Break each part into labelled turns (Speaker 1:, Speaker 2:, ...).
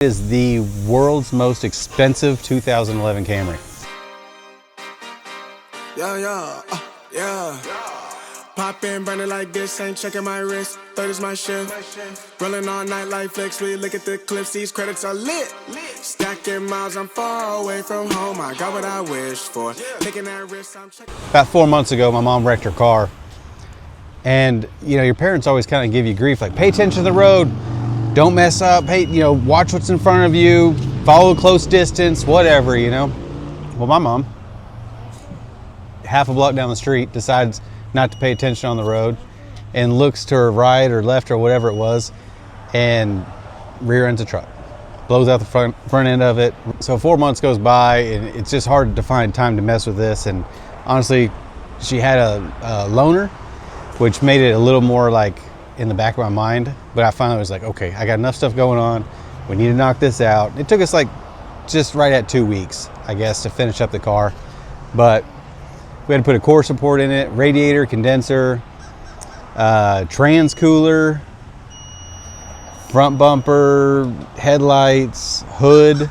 Speaker 1: Is the world's most expensive 2011 Camry.
Speaker 2: Yeah. Pop in, burning like this, ain't checking my wrist. Third is my shift. Rolling all night like flex. We look at the clips, these credits are lit. Stacking miles, I'm far away from home. I got what I wished for. Taking that risk, I'm checking.
Speaker 1: About 4 months ago, my mom wrecked her car. And you know, your parents always kind of give you grief, like pay attention to the road, don't mess up, hey, you know, watch what's in front of you, follow a close distance, whatever, you know. Well, my mom, half a block down the street, decides not to pay attention on the road and looks to her right or left or whatever it was and rear ends a truck, blows out the front end of it. So 4 months goes by and it's just hard to find time to mess with this. And honestly, she had a loaner, which made it a little more like in the back of my mind. But I finally was like, okay, I got enough stuff going on. We need to knock this out. It took us like just right at 2 weeks, I guess, to finish up the car. But we had to put a core support in it, radiator, condenser, trans cooler, front bumper, headlights, hood.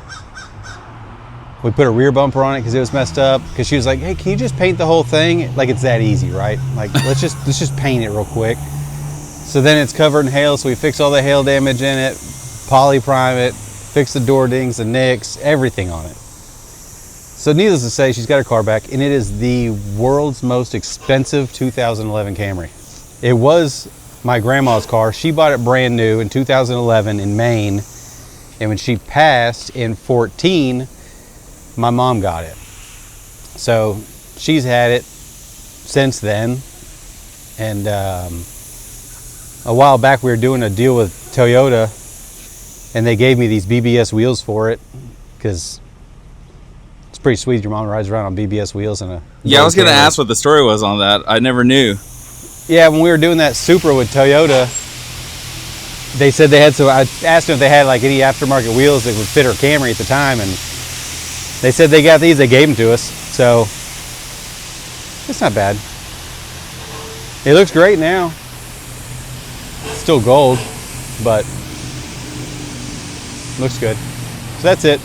Speaker 1: We put a rear bumper on it because it was messed up. Because she was like, "Hey, can you just paint the whole thing?" Like it's that easy, right? Like let's just paint it real quick. So then it's covered in hail, so we fix all the hail damage in it, poly prime it, fix the door dings, the nicks, everything on it. So needless to say, she's got her car back, and it is the world's most expensive 2011 Camry. It was my grandma's car. She bought it brand new in 2011 in Maine, and when she passed in 14, my mom got it. So she's had it since then, and a while back we were doing a deal with Toyota, and they gave me these BBS wheels for it, because it's pretty sweet. Your mom rides around on BBS wheels and a...
Speaker 3: Yeah, I was going to ask what the story was on that. I never knew.
Speaker 1: Yeah, when we were doing that Supra with Toyota, they said they had, so I asked them if they had like any aftermarket wheels that would fit our Camry at the time, and they said they got these, they gave them to us, so it's not bad. It looks great now. It's still gold, but looks good. So that's it.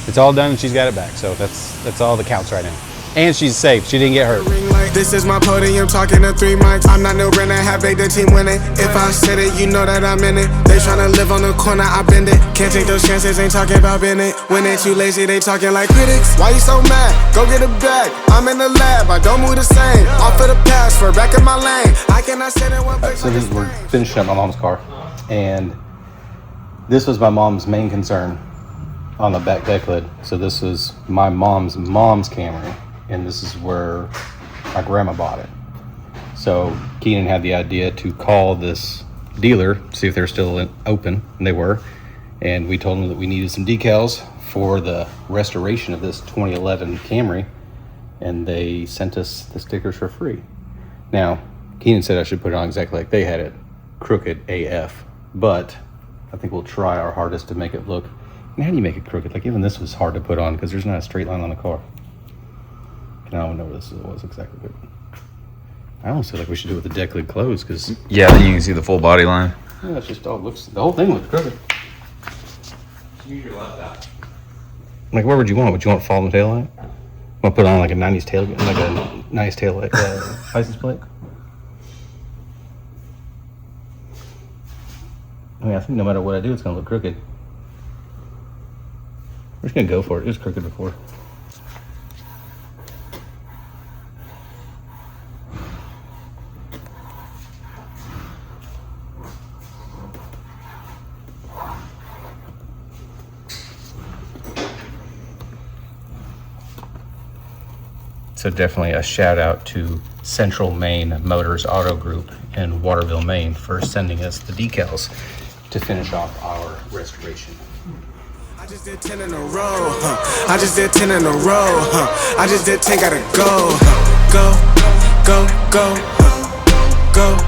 Speaker 1: It's all done and she's got it back, so that's all that counts right now. And she's safe, she didn't get hurt.
Speaker 2: This is my podium, talking to 3 mics. I'm not no brand, I have made the team winning. If I said it, you know that I'm in it. They tryna live on the corner, I bend it. Can't take those chances, ain't talking about bend it. When they too lazy, they talking like critics. Why you so mad? Go get a bag. I'm in the lab, I don't move the same. Off of the pass, for back in my lane. I cannot sit in one place.
Speaker 1: So we're finishing up my mom's car, and this was my mom's main concern on the back deck lid. So this was my mom's Camry, and this is where my grandma bought it. So Keenan had the idea to call this dealer, see if they're still open, and they were. And we told them that we needed some decals for the restoration of this 2011 Camry, and they sent us the stickers for free. Now, Keenan said I should put it on exactly like they had it, crooked AF, but I think we'll try our hardest to make it look. And how do you make it crooked? Like even this was hard to put on because there's not a straight line on the car. I don't know where this was exactly, but I almost feel like we should do it with the deck lid closed, because
Speaker 3: Yeah, then you can see the full body line.
Speaker 1: yeah, it's just all looks. The whole thing looks crooked.
Speaker 3: Use your left out.
Speaker 1: Like, where would you want? Would you want to fall in the tail light? Want to put on like a '90s tail, like a nice tail light, license plate? I mean, I think no matter what I do, it's gonna look crooked. We're just gonna go for it. It was crooked before. So definitely a shout out to Central Maine Motors Auto Group in Waterville, Maine for sending us the decals to finish off our restoration.
Speaker 2: I just did 10 in a row, I just did 10 in a row, I just did 10, gotta go, go, go, go, go.